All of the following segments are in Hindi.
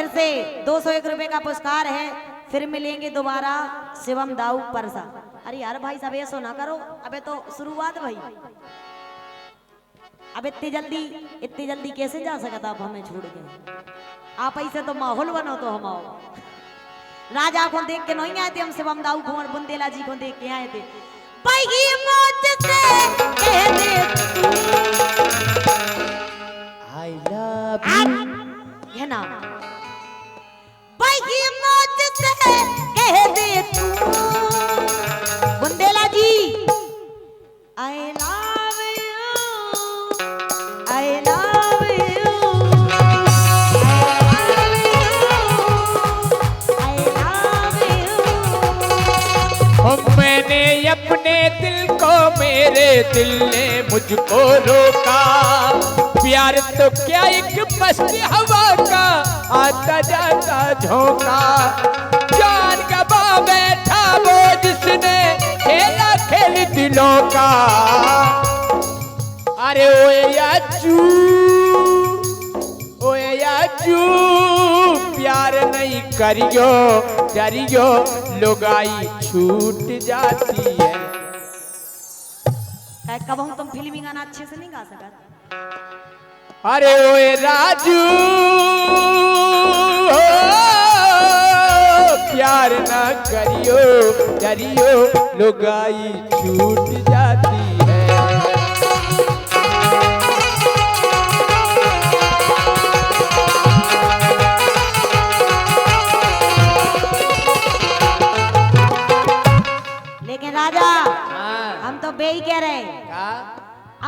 फिर से 201 रुपए का पुरस्कार है। फिर मिलेंगे दोबारा शिवम दाऊ परसा। अरे यार भाई सब ऐसा ना करो, अबे तो शुरुआत भाई। अब इतनी जल्दी कैसे जा सकता आप हमें छोड़ के? आप ऐसे तो माहौल बनो तो हम आओ। राजा को देख के नहीं आए थे हम, शिवम दाऊ को और बुंदेला जी को देख के आए थे। भाई मौज से कह दे आई लव यू, ये ना भाई मौज से कह दे तू Bundela ji I love you, I love you, I love you. मैंने अपने दिल को, मेरे दिल ने मुझको रोका। प्यार तो क्या एक मस्ती हवा का आता जाता झोंका। जान गवा बैठा वो जिसने खेला खेल दिलों का। अरे ओए याचू, ओए याचू, प्यार नहीं करियो डरियो, लुगाई छूट जाती है। कब हम तुम फिल्मी गाना अच्छे से नहीं गा सकते? अरे ओए राजू, प्यार ना करियो डरियो, लुगाई छूट जाती है। लेकिन राजा हम तो बे ही कह रहे हैं।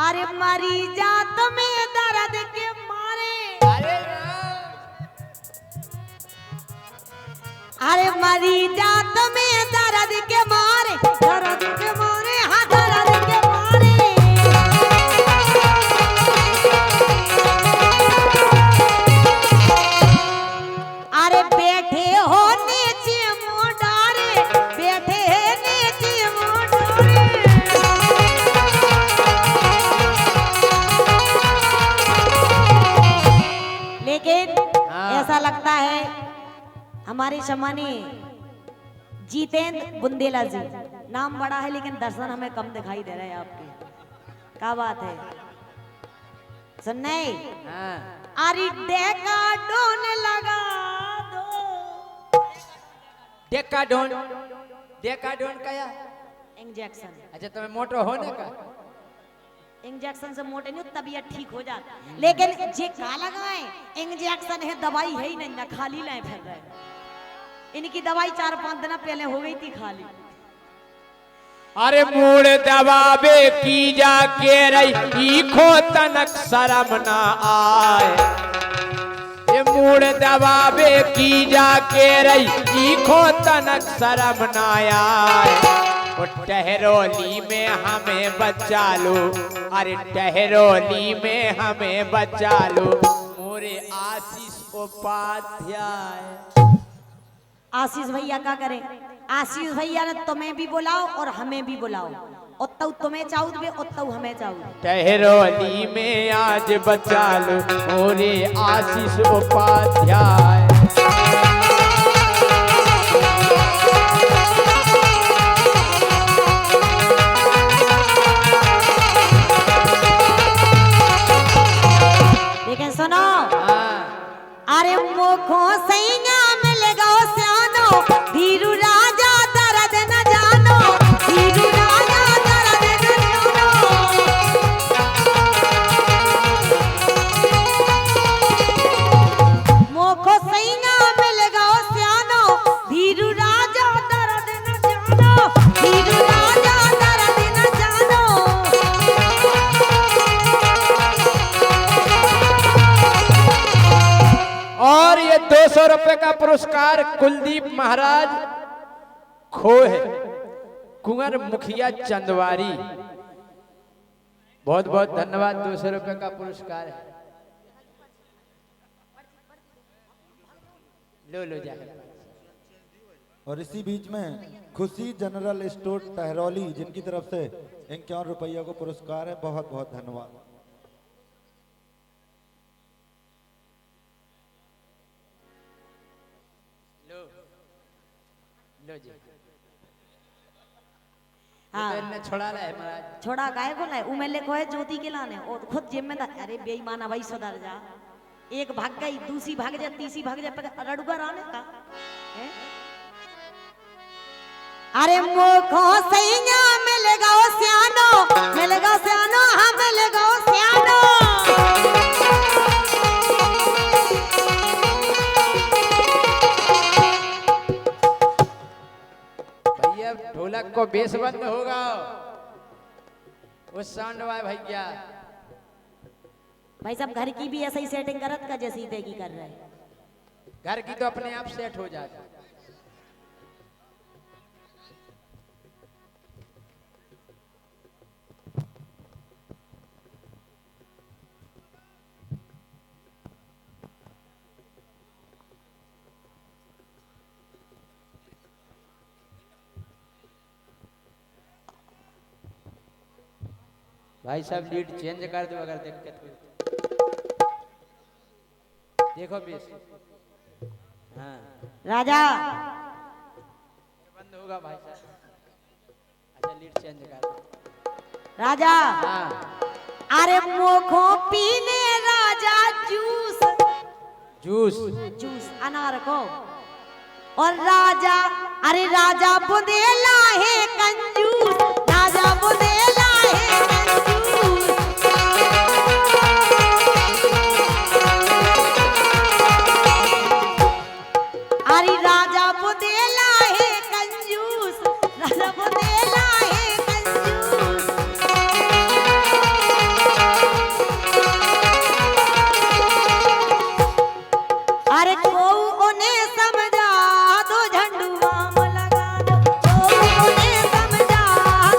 अरे मरी जात में दर्द के मारे, अरे मरी जात में दर्द के मारे, दर्द के मारे, हाँ दर्द के मारे। अरे बैठे हो नीचे मोडारे, बैठे नीचे मोडारे। लेकिन ऐसा लगता है हमारे सम्मानीय जितेंद्र बुंदेला जी, नाम बड़ा है लेकिन दर्शन हमें कम दिखाई दे रहे हैं आपके। क्या बात है सुनने? अरे डेका डोन लगा दो। डेकाडोन, डेकाडोन क्या? इंजेक्शन। अच्छा तुम्हें मोटो होने का? इंजेक्शन से मोटे नहीं तबीयत ठीक हो जाता, लेकिन जे का लगाए इंजेक्शन है, दवाई है ही नहीं ना, खाली लाए फिर रहे। इनकी दवाई 4-5 दिन पहले हो गई थी खाली। अरे मूड दबावे की जाके रही खो तनक शर्म ना आए। ये मूड दबावे की जाके रही खो तनक शर्म ना आए। वो टहरोली में हमें बचा लो, अरे टहरोली में हमें बचा लो, मोरे आशीष उपाध्याय। आशीष भैया क्या करें? आशीष भैया ने तुम्हें भी बुलाओ और हमें भी बुलाओ, उतऊ तुम्हें चाहूँ उतऊ हमें चाहूँ। टहरोली में आज बचा लो, मोरे आशीष उपाध्याय। लेकिन सुनो, अरे मुखो सैया मिल गो सियानो, धीरू राजा दर्द न जानो, धीरू राजा दर्द न जानो। मुखो सैया मिल गो सियानो, धीरू राजा दर्द न जानो, धीरू राजा दर्द न जानो। और ये 200 रुपए का पुरस्कार कुलदीप महाराज खोह, कुंवर मुखिया चंदवारी, बहुत बहुत धन्यवाद। 200 रुपए का पुरस्कार है, लो लो जा। और इसी बीच में खुशी जनरल स्टोर टहरौली जिनकी तरफ से 51 रुपया को पुरस्कार है, बहुत बहुत धन्यवाद। लो जी हाँ तो इनने छोड़ा रहा है महाराज। छोड़ा गाय को लाए उमे लिखो है ज्योति के लाने और खुद जिम्मेदार। अरे बेईमाना भाई सुधर जा। एक भाग गई, दूसरी भाग जाए, तीसरी भाग जाए, रड़ुआ राने का है? अरे मोखो सैया मिलेगा ओ सियानो, मिलेगा सियानो, हाँ मिलेगा ओ सियानो। भैया ढोलक को बेस बंद होगा उस साउंड वाला भैया। भाई साहब घर की भी ऐसा ही सेटिंग करत का जैसी देगी कर रहे हैं। घर की तो अपने आप सेट हो जाता। भाई साहब लीड चेंज कर दो अगर दिक्कत हो। देखो बेस हाँ राजा बंद होगा भाई साहब। अच्छा लीड चेंज कर दो राजा। हाँ अरे मोखो पीने राजा जूस, जूस जूस अनार को। और राजा, अरे राजा बुंदेला है कंजूस, राजा बुंदेला है कंजूस। अरे राजा बुंदेला है कंजूस, राजा बुंदेला है कंजूस। अरे को उन्हें समझा दो झंडू बाम लगा दो, को उन्हें समझा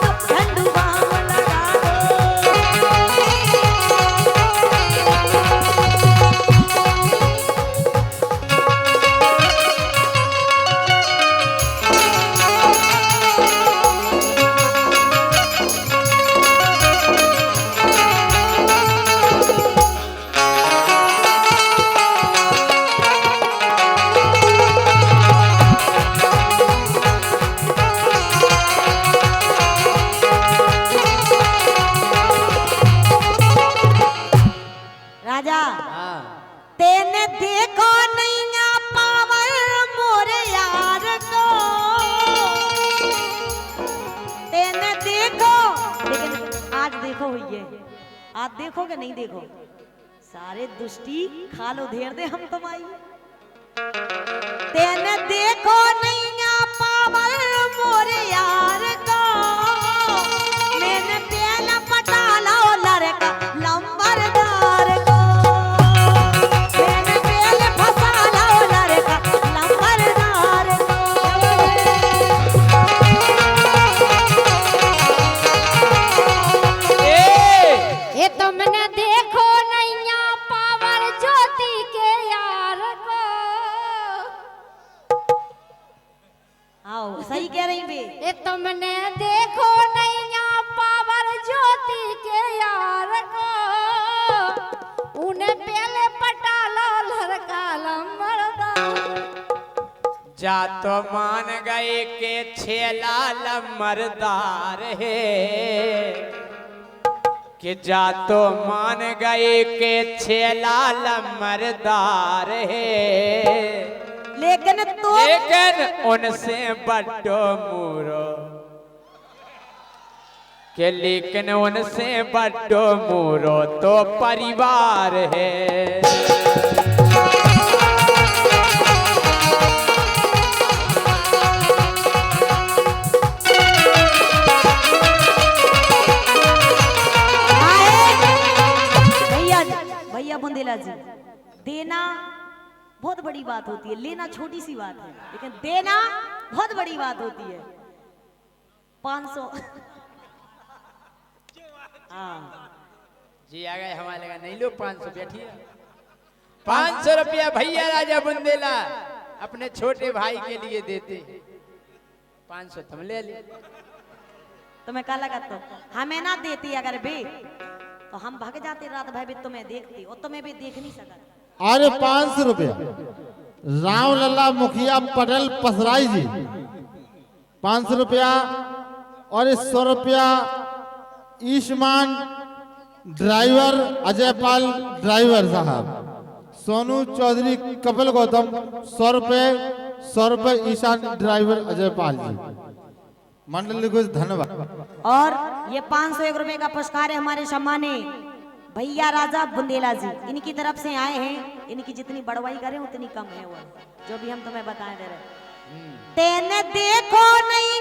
दो झंडू बाम लगा राजा। हाँ तेने देखो नैया पावर मोरे यार को, तेने देखो, लेकिन आज देखो हुई है, आज देखो कि नहीं देखो। सारे दुष्टी खालो धेर दे हम तुम्हारी। तेने देखो नैया पावर मोरे यार को, मैंने पहला पटा लो लड़का लंबरदार को, मैंने पहले फंसा लो लड़का लंबरदार को। ये तुमने देखो नैया पावर ज्योति के यार को। आओ सही कह रही बे। ये तुमने देखो नैया पावर ज्योति के यार को, उन्हें पहले पटा लो लड़का लंबरदार। जा तो मान गए के छेला लमरदार है कि जा तो मान गए के छेला लमरदार है। लेकिन तो लेकिन उनसे बड्डो मूरो के, लेकिन उनसे बड्डो मूरो तो परिवार है। भैया भैया बुंदेला जी, देना बहुत बड़ी बात होती है, लेना छोटी सी बात है, लेकिन देना बहुत बड़ी बात होती है। 500 हाँ जी आ गए हमारे लगा नहीं लो 500 बैठिए। 500 रुपया भैया राजा बुंदेला अपने छोटे भाई के लिए देते। 500 तुम ले ली। तुम्हें क्या लगा? तो हमें ना देती अगर भी तो हम भाग जाते रात भर भी तुम्हें देखती, और तुम्हें भी देख नहीं सका। अरे 500 रुपया राम लल्ला मुखिया पटेल पसराई जी 500 रुपया और 100 रुपया ईशमान ड्राइवर अजय पाल ड्राइवर साहब। सोनू चौधरी कपिल गौतम 100 रुपये ईशान ड्राइवर अजय पाल जी। मंडली को धन्यवाद। और ये 501 रुपए का पुरस्कार है हमारे सम्मानी भैया राजा बुंदेला जी, इनकी तरफ से आए हैं। इनकी जितनी बड़वाई करें उतनी कम है वो, जो भी हम तुम्हें बताए दे रहे। तेने देखो नहीं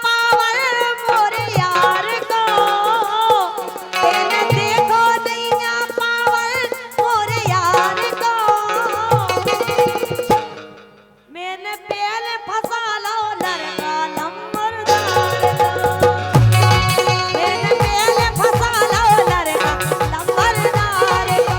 पावर मोरे यार को, तेने देखो नहीं पावर मोरे यार को, मैंने पहले फंसा लो लड़का नंबरदार को, मैंने पहले फंसा लो लड़का नंबरदार को।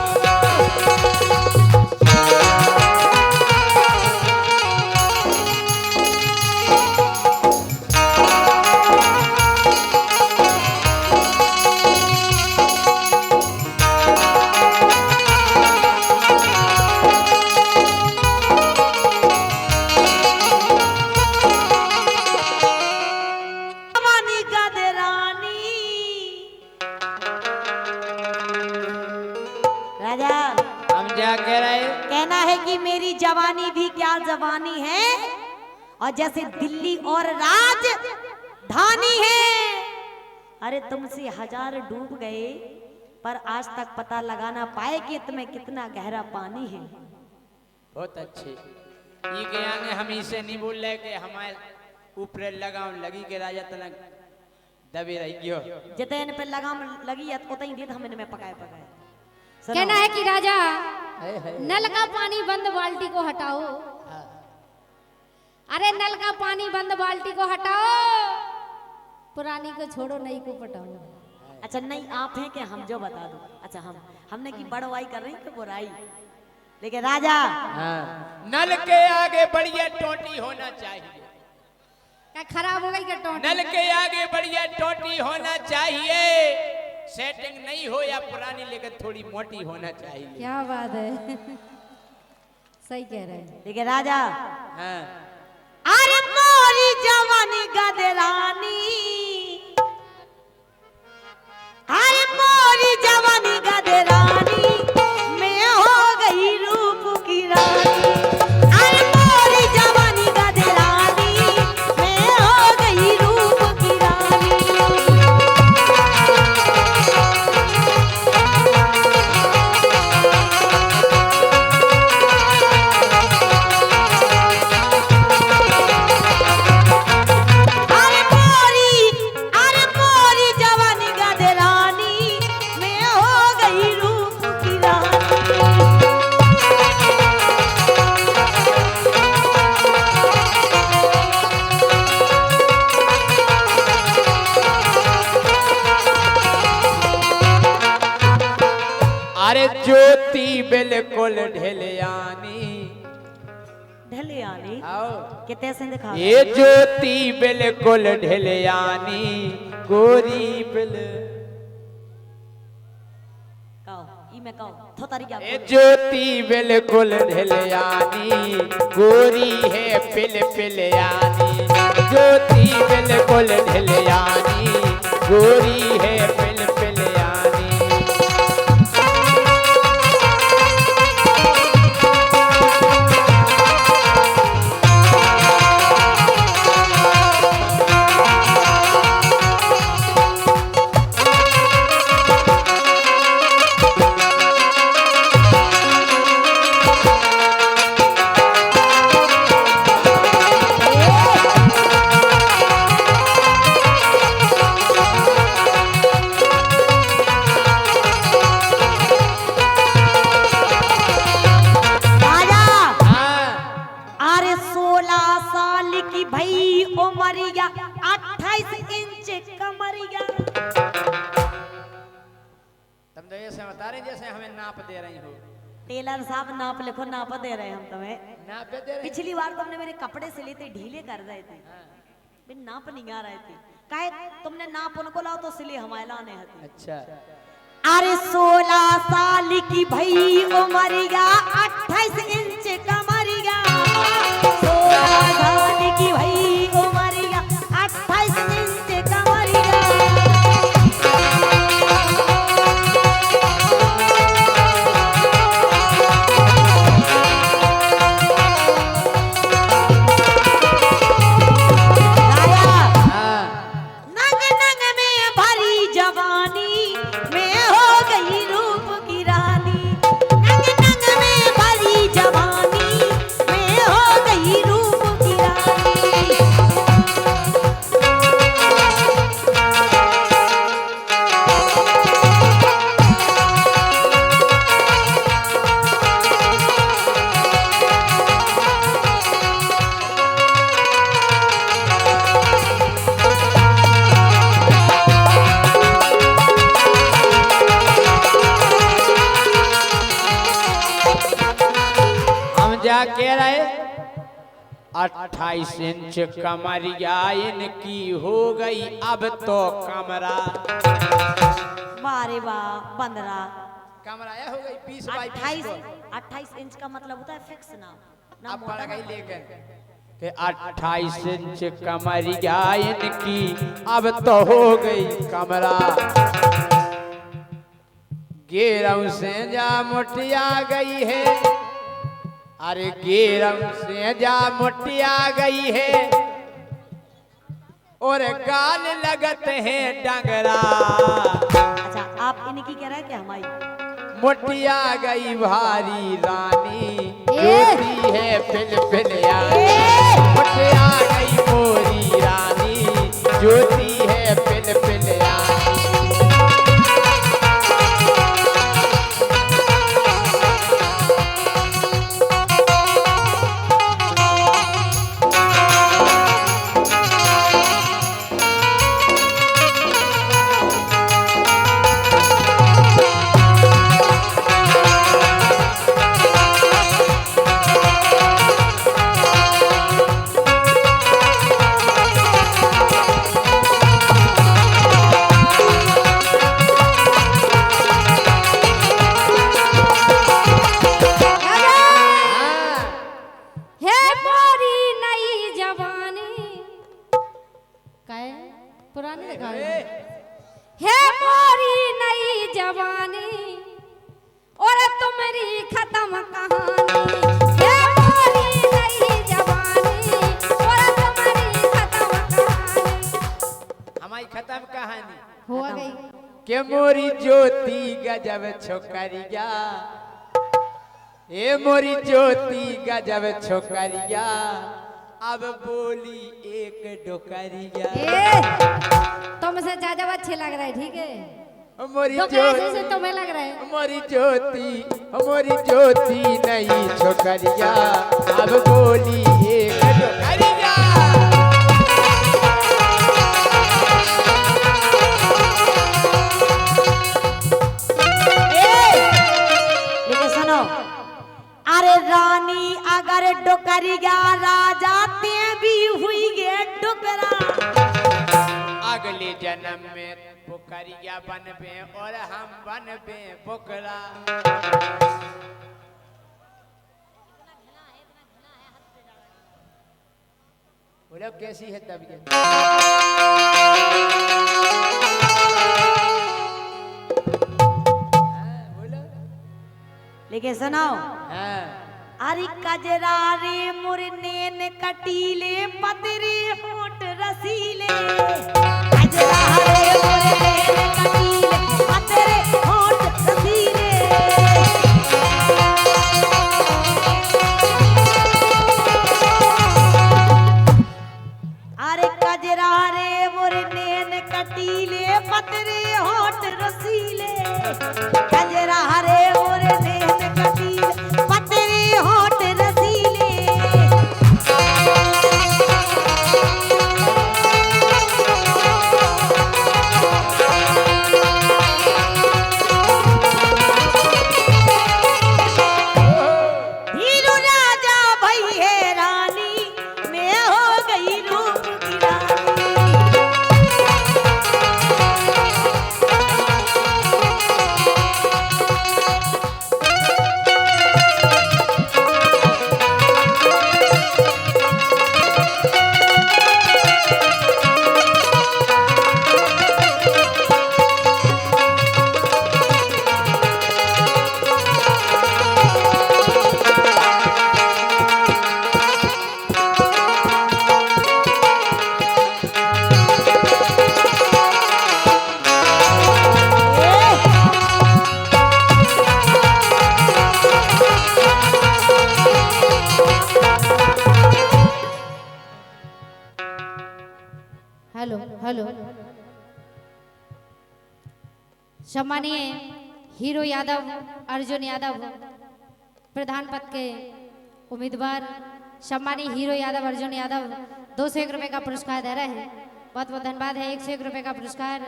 जवानी गदरानी राजा, हम क्या कह रहे हैं? कहना है कि मेरी जवानी भी क्या जवानी है, और जैसे दिल्ली और राजधानी है। अरे तुमसे हजार डूब गए पर आज तक पता लगाना पाए कि तुम्हें कितना गहरा पानी है। बहुत अच्छे। ये के आगे हम इसे नहीं बोल रहे कि हमारे ऊपर लगाम लगी के राजा तलक दबे रही गयो। जितने पे लगाम लगी है उतनी देर हम इनमें पकाए पकाए। सुनो। कहना है कि राजा नल का पानी बंद बाल्टी को हटाओ। अरे नल का पानी बंद बाल्टी को हटाओ, पुरानी को छोड़ो नई को पटाओ। अच्छा नहीं आप हैं कि हम जो बता दो। अच्छा हमने की बड़वाई कर रही कि बुराई, लेकिन राजा नल के आगे बढ़िया टोटी होना चाहिए। क्या खराब हो गई क्या टोटी? नल के आगे बढ़िया टोटी होना चाहिए। सेटिंग नहीं हो या पुरानी लेकर थोड़ी मोटी होना चाहिए। क्या बात है, सही कह रहे हैं। लेकिन राजा हाँ। अरे मोरी जवानी गदरानी, अरे मोरी जवानी गदरानी, मैं हो गई रूप की रानी। अरे मोरी जवानी गदरानी, मैं हो गई रूप की रानी। अरे मोरी जवानी गदरानी, मैं हो गई रूप की रानी। अरे ज्योति बिल्कुल ढिलियानी। ढलियानी आओ कितने से दिखा ये ज्योति बिल्कुल ढिलियानी, गोरी बिल कहो ई में कहो थोतारी क्या ये ज्योति बिल्कुल ढिलियानी, गोरी है पिल पिलियानी। ज्योति बिल्कुल ढिलियानी, गोरी है पिल पिलियानी। राजा हाँ। अरे 16 साल की भई उमरिया, 28 इंच कमरिया। तुम तो ऐसे बता रहे जैसे हमें नाप दे रही हो। टेलर साहब नाप लिखो, नाप दे रहे हैं हम तुम्हें। नाप दे रहे पिछली बार तुमने मेरे कपड़े सिले थे, ढीले कर रहे थे, मैं नाप नहीं आ रहे थे। काहे तुमने नाप उनको लाओ तो सिले हमारे लाने हथे। अच्छा। अरे 16 साल की भई उमरिया, 28 इंच कमरिया। 16 साल की भई उमरिया, 28 इंच कमरिया इनकी हो गई अब तो कमरा। वाह 15 कमरा हो गई 20 बाई 28 इंच का मतलब होता है फिक्स ना अब पड़ गई लेकर के 28 इंच कमरिया इनकी अब तो हो गई कमरा। गेरम से जा मुठिया गई है, अरे गेरम से जा मुठिया गई है और गाल लगते हैं डंगरा। अच्छा आप इनकी कह रहे हैं क्या हमारी मुठिया गई भारी रानी जोती है फिलफिलिया। मुठिया गई मोरी रानी जोती है फिलफिलिया। हे मोरी नई जवानी काय पुरानी लगा हे मोरी नई जवानी और तुम्हारी खत्म कहानी। हे मोरी नई जवानी और तुम्हारी खत्म कहानी। हमारी खत्म कहानी हो गई के मोरी ज्योति गजब छोकरिया। ए मोरी ज्योति गजब छोकरिया अब बोली एक डोकरिया। तुमसे ज्यादा अच्छे लग रहे ठीक है मोरी तो कैसे से ज्योति तुम्हें लग रहा है मोरी ज्योति नहीं छोकरिया अब बोली एक डोकरिया। लेकिन सुनो अरे रानी अगर डोकरिया राजा ते भी हुई गे डोकरा। अगले जन्म में पोकरिया बनबे और हम बनबे पोकरा। बोलो कैसी है तबीयत? बोलो लेकिन सुनो हाँ अरे कजरा रे मुरनेन कटीले पतरे होठ रसीले। कजरा रे मुरनेन कटीले पतरे होठ रसीले। अरे कजरा रे मुरनेन कटीले पतरे होठ रसीले। कजरा रे मुरनेन कटीले पतरे होठ रसीले। धीरू राजा भई है रानी मैं हो गई रूप की रानी। हेलो हेलो सम्मानीय हीरो यादव अर्जुन यादव प्रधान पद के उम्मीदवार सम्मानीय हीरो यादव अर्जुन यादव 201 रुपए का पुरस्कार दे रहे हैं। बहुत बहुत धन्यवाद है। 101 रुपए का पुरस्कार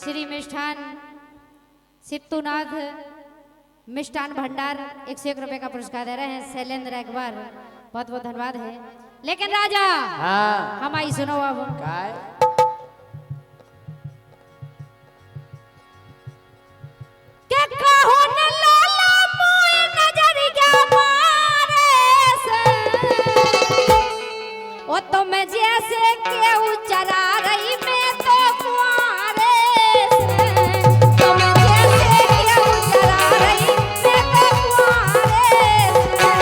श्री मिष्ठान सित्तूनाथ मिष्ठान भंडार 101 रुपए का पुरस्कार दे रहे हैं। शैलेंद्र अकबर बहुत बहुत धन्यवाद है। लेकिन राजा हाँ हमारी सुनो अब काय के कहो न लाला मोए नजर क्या मारे से ओ तुम जैसे केहू चरा रही मैं तो कुआरे से तुम जैसे केहू चरा रही मैं तो कुआरे से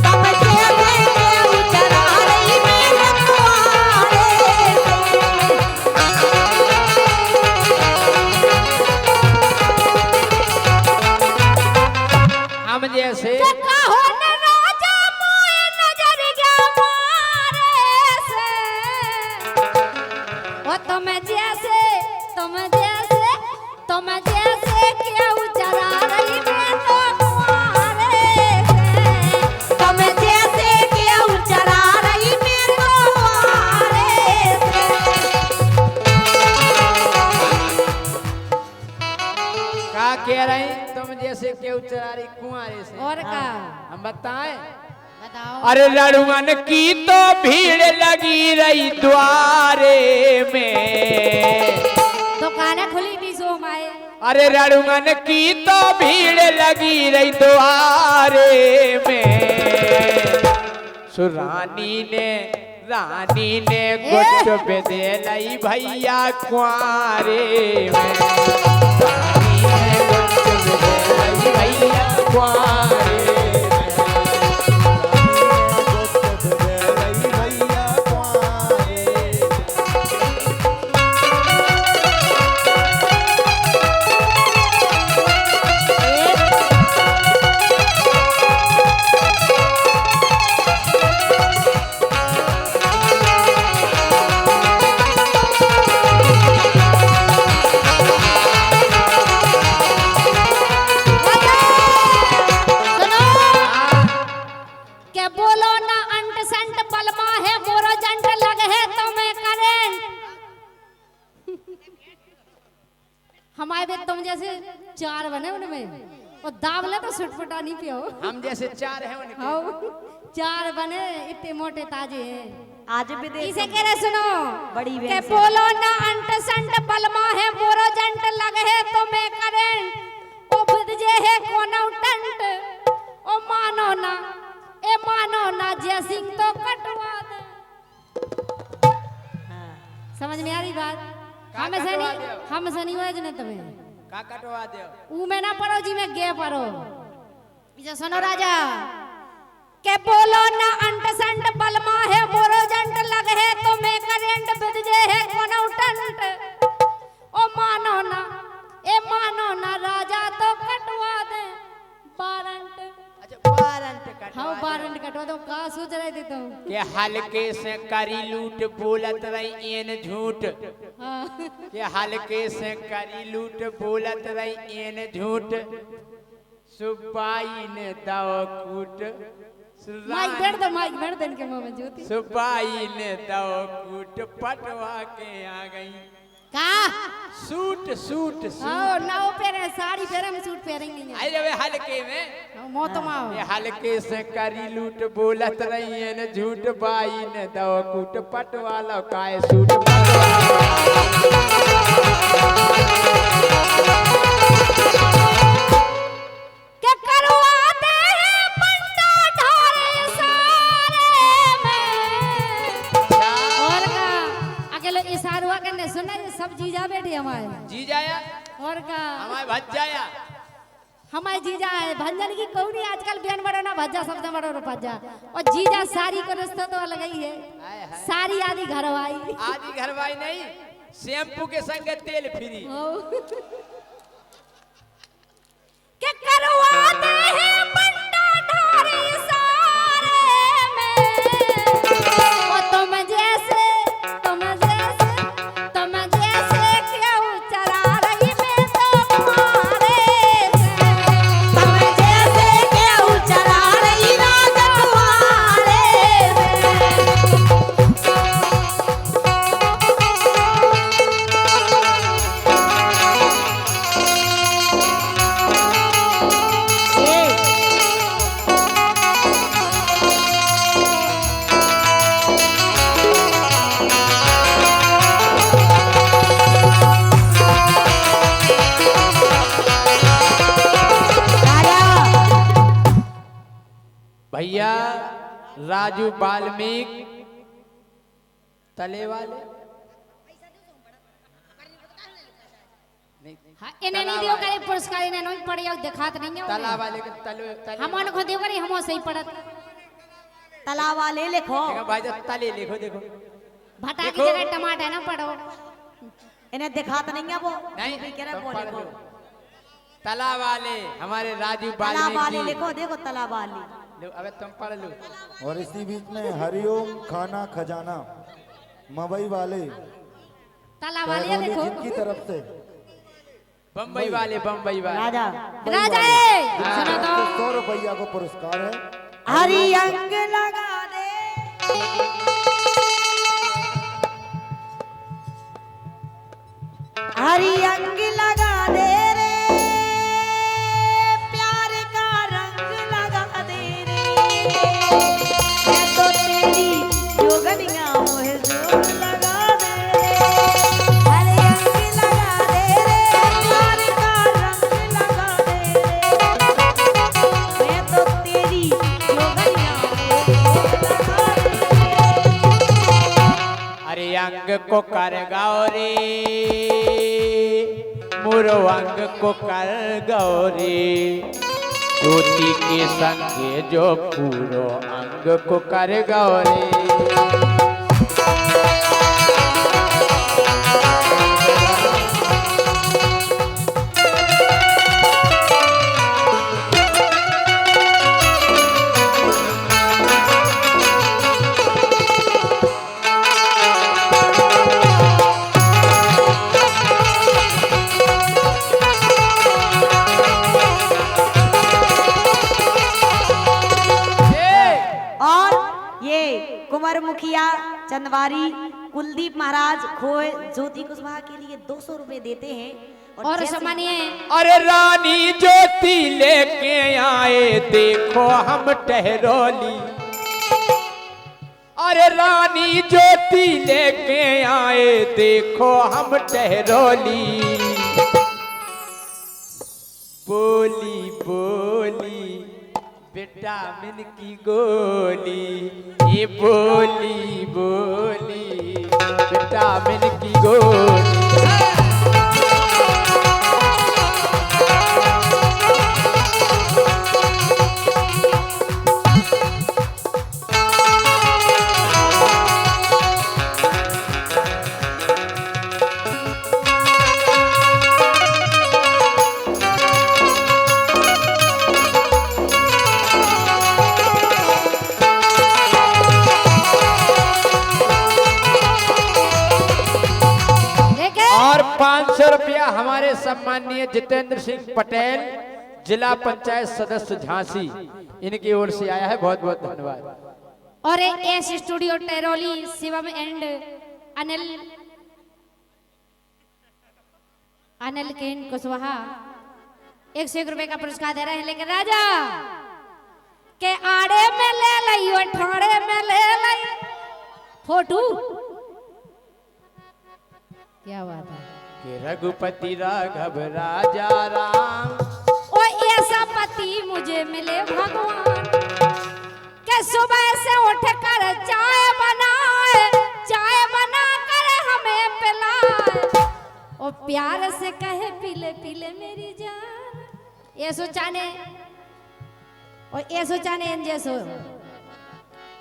तुम जैसे केहू चरा रही मैं तो कुआरे हम जैसे के कहो न राजा मोए नजर क्या मारे से ओ तुम जैसे केहू चरा रही मैं तो कुआरे से तुम जैसे केहू चरा रही मैं तो कुआरे से का कह रही तुम जैसे केहू चरारी कुंवारे से और का हम बताएं बताओ अरे लड़ुअन की तो भीड़ लगी रही द्वारे में दुकान खुली भी सो माए अरे लड़ुअन की तो भीड़ लगी रही द्वारे में सुरानी ने रानी ने गुट बेदे लई भैया कुंवारे में रानी ने गुट बेदे लई भैया कुंवारे सुनो के बोलो ना अंट संट पलमा है मोरो जंट लग है तो मैं करेंट हमारे भी तुम जैसे चार बने उनमें और दावले तो सुटफुटा नहीं पियो हम जैसे चार हैं उनके हाँ चार बने इतने मोटे ताजे हैं आज भी देख इसे कह रहे सुनो बड़ी के बहन से। बोलो ना अंट संट पलमा है मोरो जंट लग है तो मैं करेंट ओ खुद जे है कोनो टंट ओ मानो ना जय सिंह तो कटवा दे समझ में आ रही बात का कटवा दे? हम सनी हुए जने तुम्हें का कटवा दे ऊ में ना पढ़ो जी में गे पढ़ो इसे सुनो राजा के बोलो ना अंट संट पलमा है मोरो जंट लग है तो मैं करेंट बिद जे है कोनो टंट ओ मानो ना राजा तो कटवा दे बारंट अच्छा बारंट कटवा हाँ दे। बारंट कटवा दो का सोच रहे थे तुम के हल्के से करी लूट बोलत रही एन झूठ हाँ के हल्के से करी लूट बोलत रही एन झूठ सुबाई ने दाव कूट माइक बैठ दे इनके मुंह में ज्योति सुबाई ने दाव कूट पटवा के आ गई का सूट सूट सूट हाँ नाव पहने साड़ी पहने में सूट पहने नहीं है अरे वे हल्के में मौत माओ ये हल्के से करी लूट बोलत रही एन झूठ बाई ने दाव कूट पटवा लो काय सूट के करवाते हैं पंडा ढारे सारे में और का अकेले इशारा करने सुना ये सब जीजा बेटी हमारे जी जाया और का हमारे भज जाया हमारे जीजा है भंजन की कौड़ी आजकल बयान बड़ो ना भज्जा सबसे बड़ो रो भज्जा और जीजा सारी का रिश्ता तो अलग ही है सारी आदि घरवाई आदि घरवाई नहीं शैम्पू के संग तेल फ्री के करवाते हैं पंडा ढारे सारे में ओ तुम जैसे क्यों चरा रही मैं तो तुम्हारे से तुम जैसे क्यों चरा रही मैं तो तुम्हारे से भैया राजू वाल्मीकि तले वाले हाँ, इन्हें नहीं दियो करे पुरस्कार, इन्हें नहीं पड़ी और दिखात नहीं है तला वाले के तले हम उनको दियो करे हम सही पड़त तला वाले लिखो, देखो भाई जो तले लिखो देखो भटा की देखो। जगह टमाटर ना पड़ो। इन्हें दिखात नहीं है वो नहीं कह रहे तुम वो पढ़ लिखो, लो। तला वाले हमारे राजू तला वाले वाल्मीकि लिखो, देखो तला वाले। लो, अबे तुम पढ़ लो। और इसी बीच में हरिओम खाना खजाना मवई वाले ताला वाले टहरौली देखो जिनकी तरफ से बम्बई वाले राजा राजा सुनो तो 100 रुपया को पुरस्कार है। हरी अंग लगा दे, हरी अंग लगा दे रे, प्यार का रंग लगा दे रे, मैं तो तेरी जोगनियां मोहे जोग लगा दे रे, हरी अंग लगा दे रे, प्यार का रंग लगा दे रे, मैं तो तेरी जोगनियां मोहे जोग लगा दे रे। अरे अंग को कर गौरी मुरो अंग को कर गौरी ज्योति के संगे जो पूरो अंग को कर गौरी। और ये कुंवर मुखिया चंदवारी कुलदीप महाराज खोए ज्योति कुशवाहा के लिए 200 रुपए देते हैं। और जैसे- सम्मानीय अरे रानी ज्योति लेके आए देखो हम टहरोली, अरे रानी ज्योति लेके आए देखो हम टहरोली, बोली बोली विटामिन की गोली, ये बोली बोली विटामिन की गोली। लेके और 500 रुपया हमारे सम्माननीय जितेंद्र सिंह पटेल जिला पंचायत सदस्य झांसी इनकी ओर से आया है, बहुत बहुत धन्यवाद। और S studio Tahrauli Shivam and Anil Anil केन कुशवाहा 101 रुपए का पुरस्कार दे रहे हैं। लेकिन राजा के आड़े में ले लई और ठाड़े में ले लई फोटो, क्या बात है कि रघुपति राघव राजा राम, ओ ऐसा पति मुझे मिले भगवान के सुबह से उठ कर चाय बनाए, चाय बना कर हमें पिलाए, ओ प्यार से कहे पीले पीले मेरी जान, ये सोचाने और ये सोचाने इन जैसो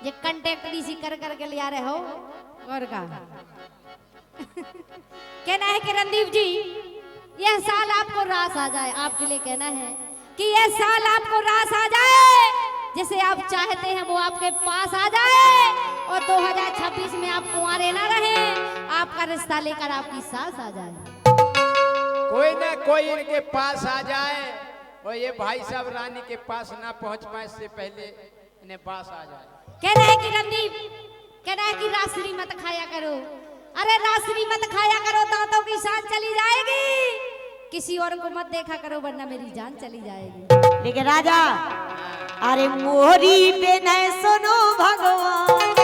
ये कांटेक्ट डीसी कर के लिया रहे हो और का कहना है कि रणदीप जी यह साल आपको रास आ जाए, आपके लिए कहना है कि यह साल आपको रास आ जाए, जिसे आप चाहते हैं वो आपके पास आ जाए, और 2026 में आप कुंवारे ना रहे, आपका रिश्ता लेकर आपकी सास आ जाए। कोई ना कोई इनके पास आ जाए और ये भाई साहब रानी के पास ना पहुंच पाए इससे पहले इन्हें पास आ जाए। कहना है कि रणदीप, कहना है कि रासरी मत खाया करो, अरे रासरी मत खाया करो, दांतों की सांस चली जाएगी, किसी और को मत देखा करो वरना मेरी जान चली जाएगी। लेकिन राजा अरे मोहरी पे न सुनो भगवान,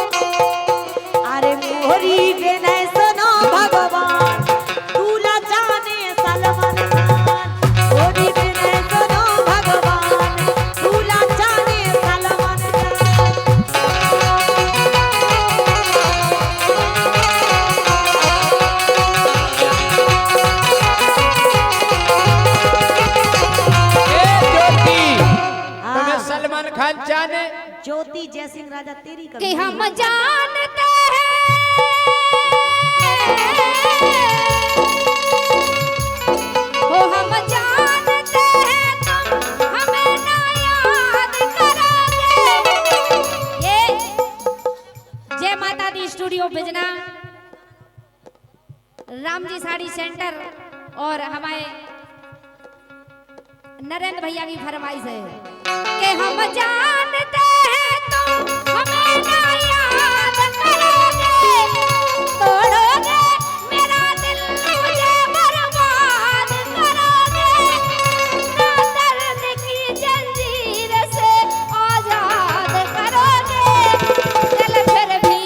अरे मोहरी पे न सुनो भगवान, दूल्हा जाने सलमान खान, मोहरी पे न सुनो भगवान, दूल्हा जाने सलमान खान। राजा तेरी कि करूंगी। हम जानते हैं ओ हम जानते हैं तुम हमें ना याद करोगे। ये जय माता दी स्टूडियो बिजना, राम जी साड़ी सेंटर और हमारे नरेंद्र भैया की फरमाइश है कि हम जानते हैं तुम हमें ना याद करोगे, तोड़ोगे मेरा दिल मुझे बर्बाद करोगे, ना दर्द की जंजीर से आजाद करोगे। दिल फिर भी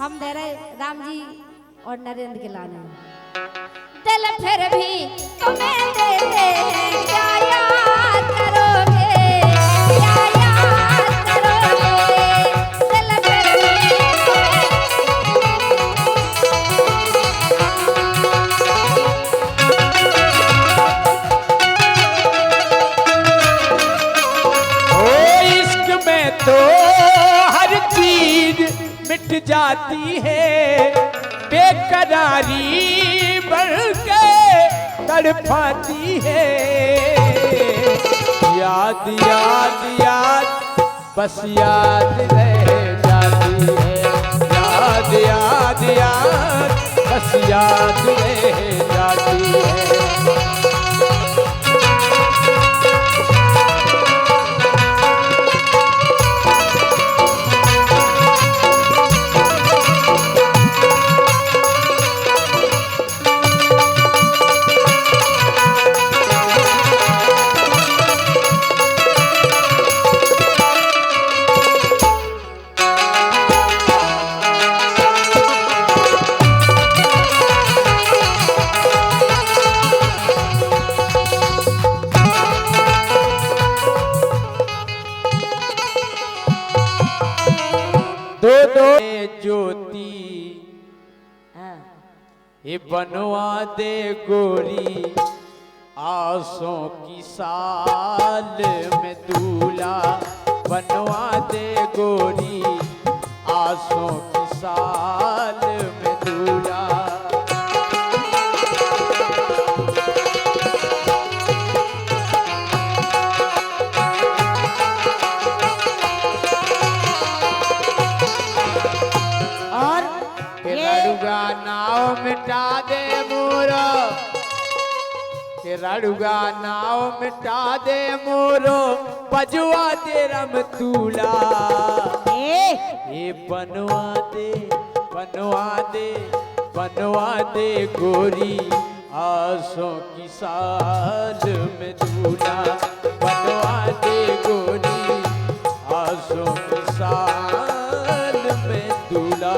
हम दे रहे राम जी और नरेंद्र के लाने, दिल फिर भी तुम्हें देते हैं, क्या याद करोगे, क्या याद करोगे। दिल फिर भी ओ इश्क में तो हर चीज मिट जाती है, बेकरारी बढ़ के तड़पाती है। याद याद याद बस याद रह जाती है, याद याद याद बस याद रह जाती है। दो दो ज्योति हाँ। ये बनवा दे गोरी, आसों की साल में दूल्हा बनवा दे गोरी, आसों की साल में दूल्हा। और के ये रड़ुगा नाव मिटा दे मोरो, के रड़ुगा नाव मिटा दे मोरो, बजवा दे रमतूला। ये बनवा दे बनवा दे बनवा दे गोरी, आसों की साल में दूल्हा बनवा दे गोरी, आसों की साल में दूल्हा।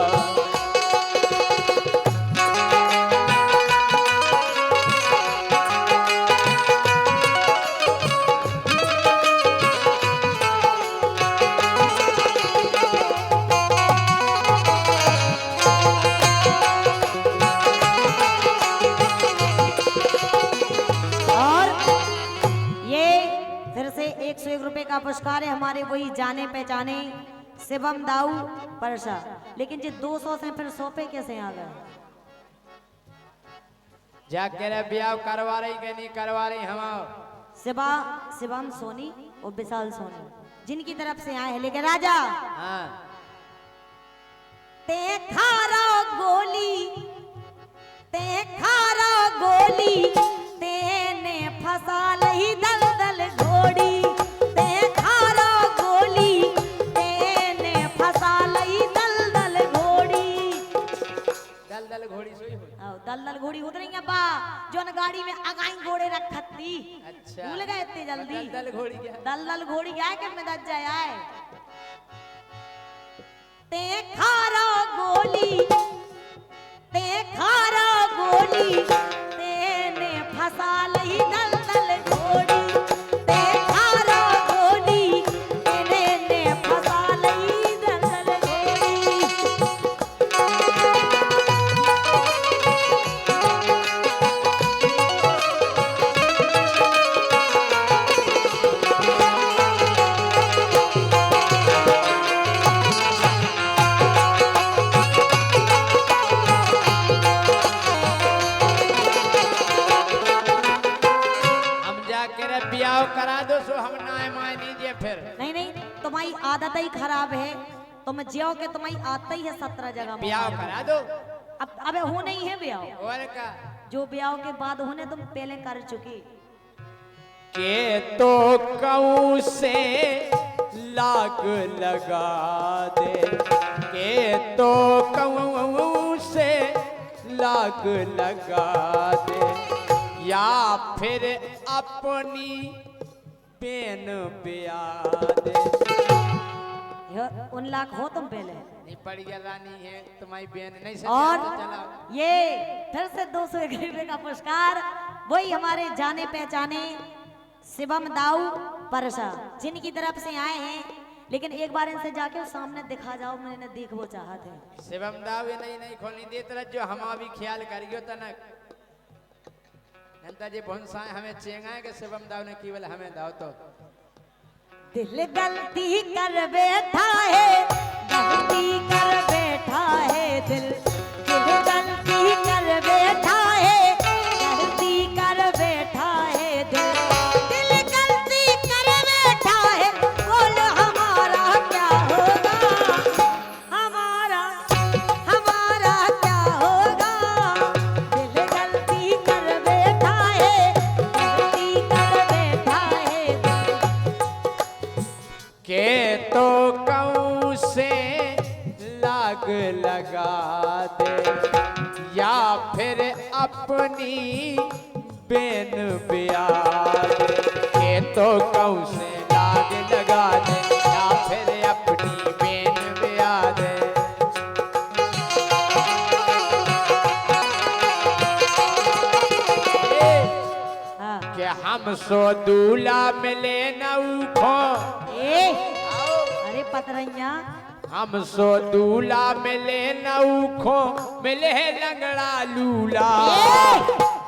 और ये फिर से 101 रुपए का पुरस्कार है हमारे वही जाने पहचाने शिवम दाऊ परसा। लेकिन जी 200 से फिर 100 पे कैसे आ गए? जाके रे ब्याह करवा रही कि नहीं करवा रही हम? शिवम सोनी और विशाल सोनी जिनकी तरफ से आए हैं। लेकिन राजा हाँ ते खारा गोली, ते खारा गोली, तेने फसा लही दलदल घोड़ी, ते खारा गोली, तेने फसा लही दलदल घोड़ी। दलदल घोड़ी सोई हो। दलदल घोड़ी उतरी बा जो न गाड़ी में अगाई घोड़े रखत थी। अच्छा। भूल गए इतनी जल्दी? दलदल घोड़ी क्या? दलदल घोड़ी क्या है कि में दज जाए आए। ते खारा गोली, ते खारा गोली, तेने फसा लही दलदल घोड़ी, ते खारा गोली, तेने फसा लही दलदल घोड़ी। आदत ही खराब है। तुम ज्यो के तुम्हें आता ही है 17 जगह ब्याह करा दो। अब अबे हो नहीं है ब्याह, और का जो ब्याह के बाद होने तुम पहले कर चुकी। के तो कहूँ से लाग लगा दे, के तो कहूँ से लाग लगा दे, या फिर अपनी पेन ब्याह दे। उन लाख हो तुम पहले। नहीं पड़ गया रानी है तुम्हारी बहन नहीं से और चला। ये फिर से 201 रुपए का पुरस्कार वही हमारे जाने पहचाने शिवम दाऊ परसा जिनकी तरफ से आए हैं। लेकिन एक बार इनसे जाके सामने दिखा जाओ, मैंने देखो चाहते हैं। शिवम दाऊ ये नहीं खोलनी देत रह जो हम भी ख्याल करियो तनक अंता जे भोंसाए हमें चेंगाए के शिवम दाऊ ने केवल हमें दाओ तो दिल गलती कर बैठा है, गलती कर बैठा है दिल, दिल गलती कर बैठा है, गलती कर बैठा है दिल, दिल गलती कर बैठा है। बोल हमारा क्या होगा, हमारा हमारा क्या होगा। दिल गलती कर बैठा है, गलती कर बैठा है दिल। के तो कहूँ से लाग लगा दे, या फिर अपनी बेन ब्याह दे। के तो कहूँ से लाग लगा दे, या फिर अपनी बेन ब्याह दे। हाँ। कि हम सो दूल्हा मिले न उखो, अरे पतरैया हम सो दूल्हा मिले न उखो, मिले लंगड़ा लूला।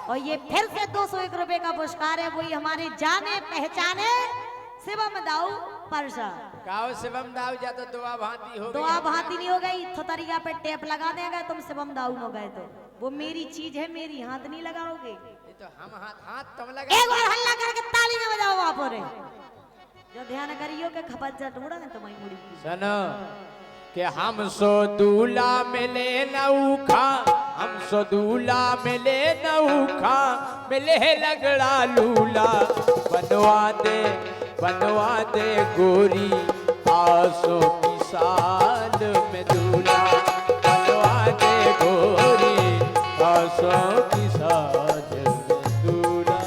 और ये फिर से 201 रुपए का पुरस्कार है वही हमारे जाने पहचाने शिवम दाऊ परसा। काओ शिवम दाऊ जा तो दुआ भांति हो गई। दुआ भांति नहीं हो गई, थोतरिया पे टेप लगा देगा तुम शिवम दाऊ हो गए तो वो मेरी चीज है, मेरी हाथ नहीं लगाओगे। ये तो हम हाथ तुम लगा। एक बार हल्ला करके ताली न बजाओ वहां पर जो ध्यान करियो के खपत जा ढूंढा है तुम्हारी मुड़ी की। सुनो कि हम सो दूल्हा मिले न उखा, हम सो दूल्हा मिले न उखा, मिले लगड़ा लूला। बनवा दे गोरी आसों की साल में दूल्हा, बनवा दे गोरी आसों की साल में दूल्हा।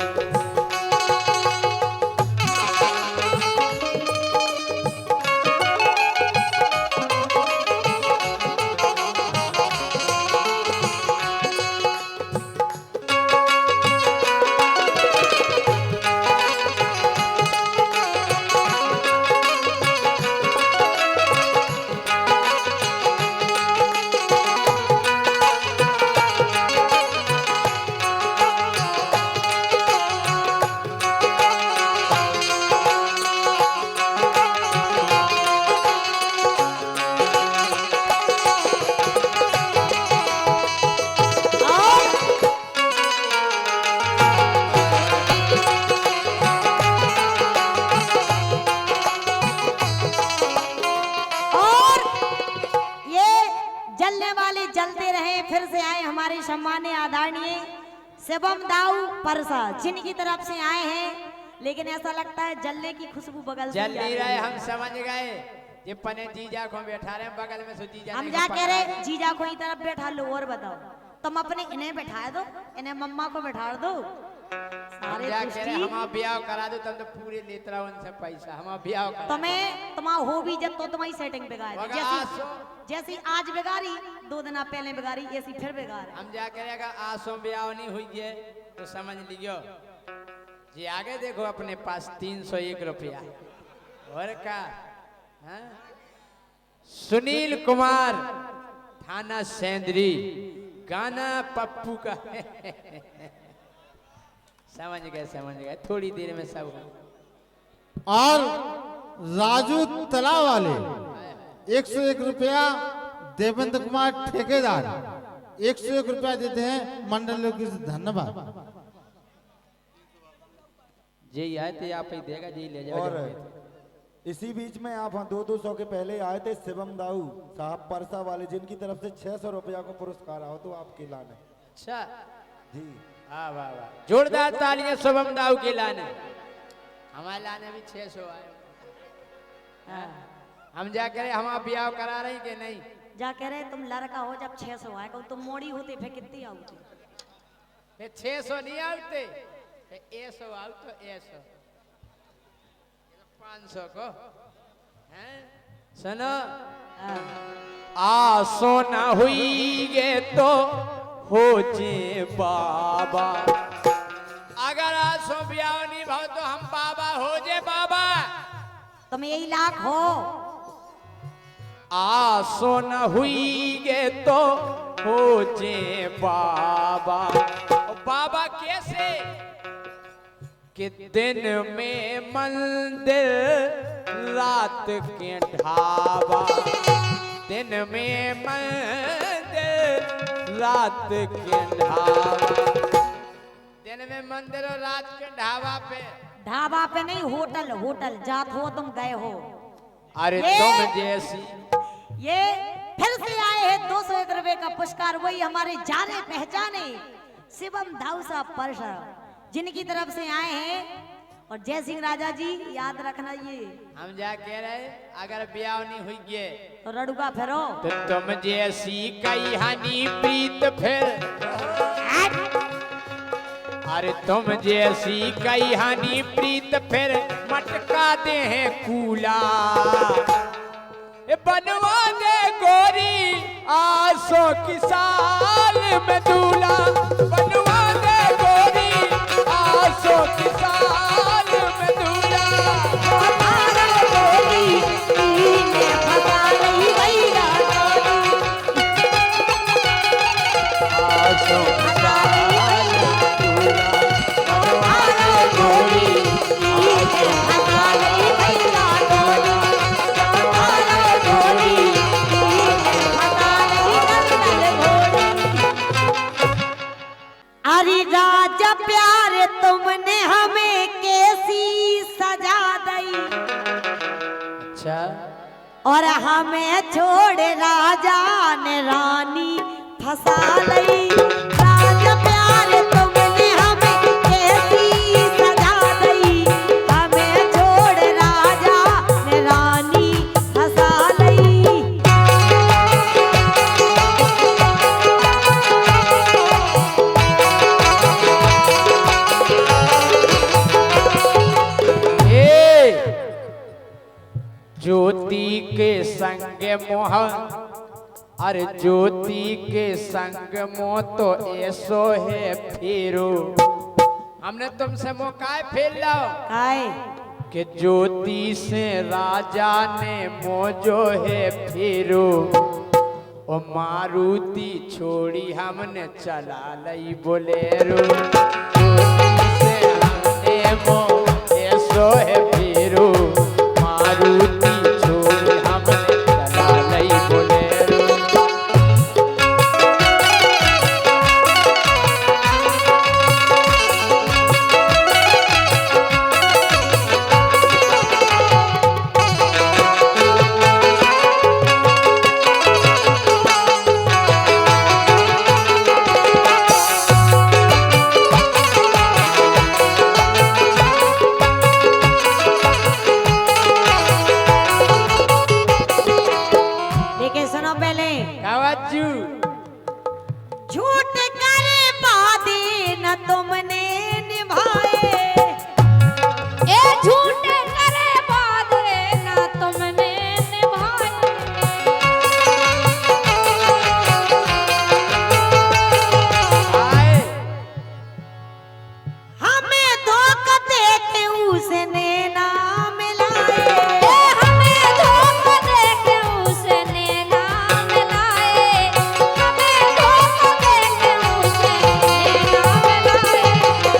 सम्मान्य आदरणीय शिवम दाऊ परसा जिनकी तरफ से आए हैं, लेकिन ऐसा लगता है जलने की खुशबू बगल से जल नहीं रहे, हम समझ गए। ये पने जीजा को बैठा रहे हैं बगल में, सो जीजा हम जा कह रहे जीजा को ही तरफ बैठा लो। और बताओ तुम अपने इन्हें बैठा दो, इन्हें मम्मा को बैठा दो। सारे हम ब्याह करा दो तुम तो पूरे लेत रहो उनसे पैसा। हम ब्याह करा तुम्हें तुम्हारा हो भी जब तो तुम्हारी सेटिंग बिगाड़ जैसी आज बिगाड़ी 2 दिन पहले बिगाड़ी, ऐसी फिर बिगाड़। हम जा करेगा आसों ब्याह नहीं हुई है तो समझ लियो जी। आगे देखो अपने पास 301 रुपया और का। हाँ? सुनील कुमार थाना सेंदरी, गाना पप्पू का समझ गए थोड़ी देर में सब। और राजू तला वाले 101 रुपया, देवेंद्र कुमार ठेकेदार 101 रुपया देते हैं। मंडल की धन्यवाद। जी आए थे आप ही देगा जी ले जाओ। और इसी बीच में आप 200 के पहले आए थे शिवम दाऊ साहब परसा वाले, जिनकी तरफ से 600 रुपया को पुरस्कार आओ तो आपके लाने। अच्छा जी वाह वाह वाह, जोरदार तालियां शुभम दाऊ के लाने। हमारे लाने भी 600 आए। हाँ। हम जा करे हम ब्याह करा रही कि नहीं? जा कह रहे तुम लड़का हो जब 600 आए, तुम मोड़ी होते फिर कितनी आउती? 600 नहीं आते, 100 आउ तो 100 500 को हैं? सुनो, आ सोना हुई गे तो हो जे बाबा, अगर आसो ब्याह नहीं भाव तो हम बाबा हो जे बाबा। तुम यही लाख हो। आसो न हुई गे तो हो जे बाबा। बाबा कैसे? कि दिन में मंदिर रात के ढाबा, दिन में मंदिर रात के ढाबा, दिन में मंदिर और रात के ढाबा पे। ढाबा पे नहीं, होटल होटल जात हो तुम गए हो। अरे तुम जैसी ये फिर से आए हैं 201 रुपए का पुरस्कार, वही हमारे जाने पहचाने शिवम दाऊ साहब परसा, जिनकी तरफ से आए हैं। और जय सिंह राजा जी याद रखना, ये हम जा कह रहे अगर ब्याह नहीं हुई गे तो रड़ुका फेरो तो तुम जैसी कई हानि प्रीत फिर, अरे तुम जैसी कई हानि प्रीत फिर मटका दे हैं कूला, बनवा दे गोरी आसो की साल में दूल्हा, बनवा दे गोरी आसो की साल में दूल्हा। आसो की साल में दूल्हा, गोरी अरे राजा प्यार तुमने हमें कैसी सजा दी, अच्छा और हमें छोड़ राजा ने रानी फंसा लई। राजा प्यार तुमने हमें कैसी सजा दी, हमें छोड़ राजा ने रानी फंसा लई। ज्योति के संग मोह, अरे ज्योति के संग मोह तो ऐसो है फेरो, हमने तुमसे मोह काय फेर लाओ काय कि ज्योति से राजा ने मोह जो है फेरो, ओ मारुति छोड़ी हमने चला लई बोलेरो, ज्योति से हमने मोह ऐसो है फेरो, मारुति छोड़ी हमने चला लई बोलेरो। लेकिन सुनो पहले, कावाजू झूठ करे वादे न तुमने निभाए, ए झूठे करे वादे ना तुमने निभाए, आए हमें धोखा देके उसने ना मिलाए। हमें धोखा देके उसने ना मिलाए, हमें धोखा देके उसने ना मिलाए।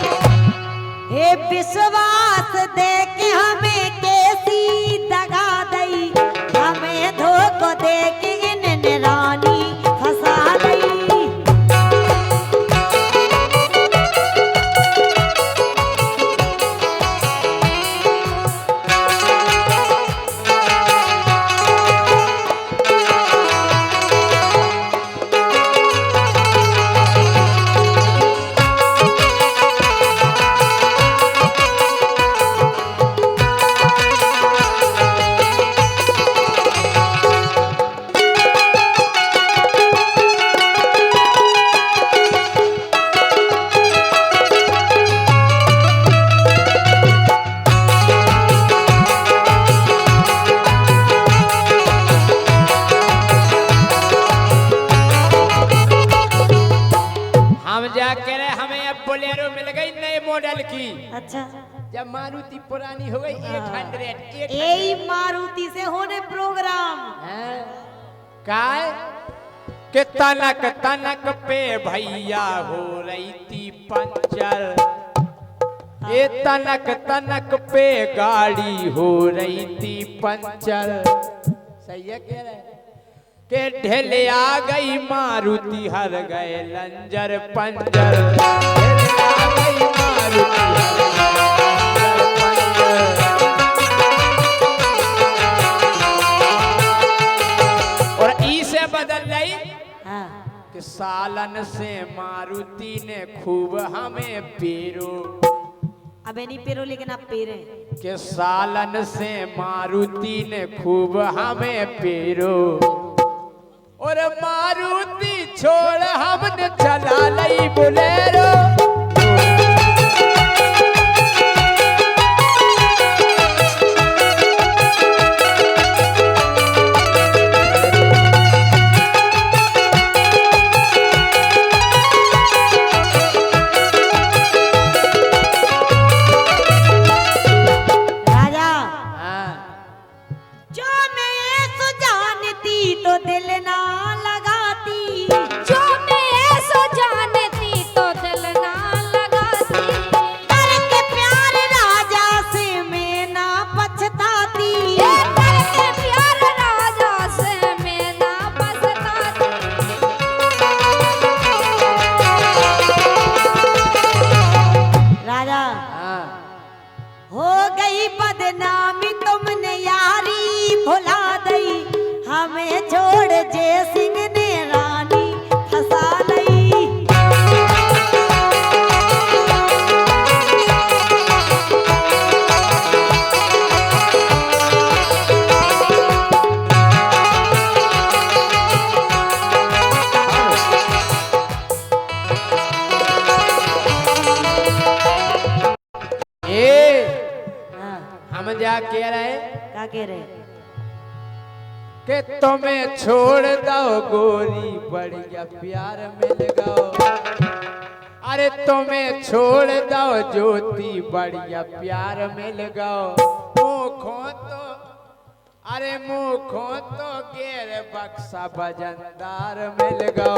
मॉडल की। अच्छा जब मारुति पुरानी हो गई 800 यही मारुति से होने प्रोग्राम। काय के तनक तनक पे भैया हो रही थी पंचर, ये तनक तनक पे गाड़ी हो रही थी पंचर। सही है कह रहे के ढेले आ गई मारुति हर गए लंजर पंजर, ढेले आ गई मारुति हर गए पंजर। और ई से बदल रही कि सालन से मारुति ने खूब हमें पेरो। अबे नहीं पेरो लेकिन आप पेरे। के सालन से मारुति ने खूब हमें पेरो, और मारुति छोड़ हमने चला लई बुलेरो। क्या कह रहे? क्या कह रहे? कि तुम्हें छोड़ दो गोरी बढ़िया प्यार मिल गो। अरे तुम्हें छोड़ दो ज्योति बढ़िया प्यार मिल गो। मुखों तो अरे मुखों तो गेर बक्सा बजनदार मिल गो।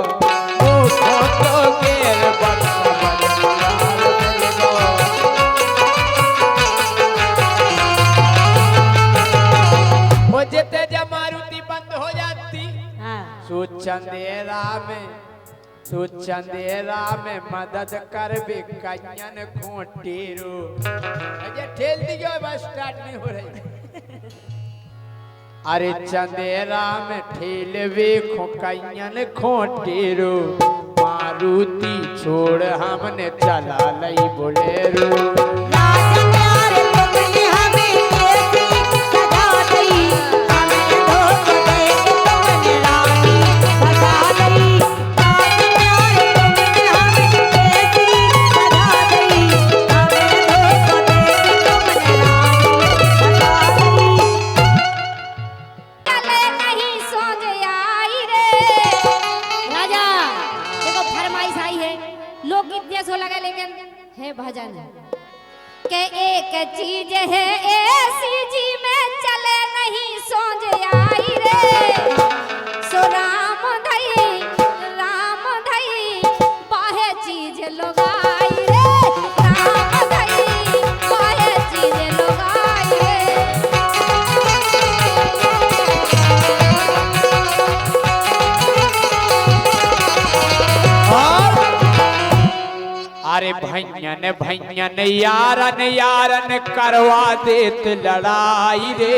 मुखों तो गेर बक्सा बजनदार मिल गो। जिते जब मारुति बंद हो जाती सो चंदेरा में मदद कर भी कन्यन खोटेरो। अजय ठेल दी गई बस स्टार्ट नहीं हो रही। अरे चंदेरा में ठेल वे कन्यन खोटेरो। मारुति छोड़ हमने चला लई बोलेरो। भजन के एक चीज है ऐसी जी में चले नहीं सोच आई रे। सो राम धई बाहे चीज लोग आई रे। राम धई बाहे चीज लोग आई रे। अरे भैयन भैयन यारन यारन करवा देत लड़ाई रे।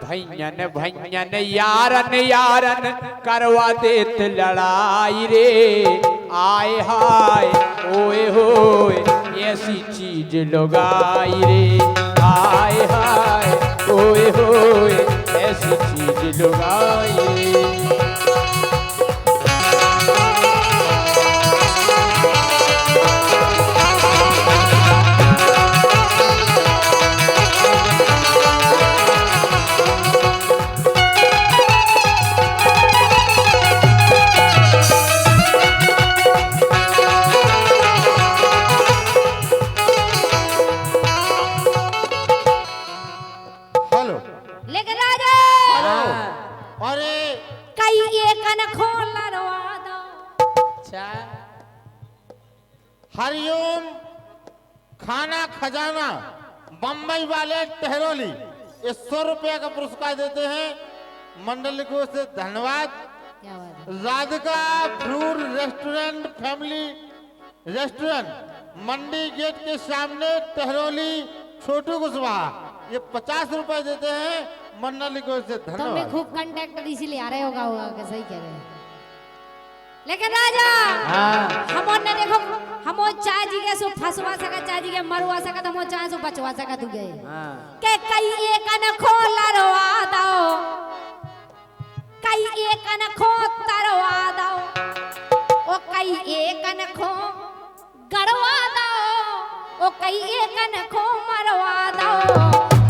भैयन भैयन यारन यारन करवा देत लड़ाई रे। आए हाय ओए होए ऐसी चीज लोग आई रे। आए हाय ओए होए ऐसी चीज लोग आई रे। कई एक अनखो लड़वा दो। अच्छा हरिओम खाना खजाना बम्बई वाले टहरोली ये 100 रुपया का पुरस्कार देते हैं। मंडल को से धन्यवाद। क्या बात है। Radhika fruit restaurant family restaurant Mandi gate के सामने टहरोली छोटू कुशवाहा ये 50 रुपए देते हैं। मंडल को से तुम भी धन्यवाद। खूब कंडक्टर इसीलिए आ रहे होगा कि सही कह रहे हैं। लेकिन राजा हम ने देखो हम चाय जी के सो फसवा सका चाय जी के मरवा सका तो हम चाय सो बचवा सका तू गए के कई एक अनखो लड़वा दो। कई एक अनखो तरवा दो। ओ कई एक अनखो गड़वा दो। ओ कई एक अनखो मरवा दो।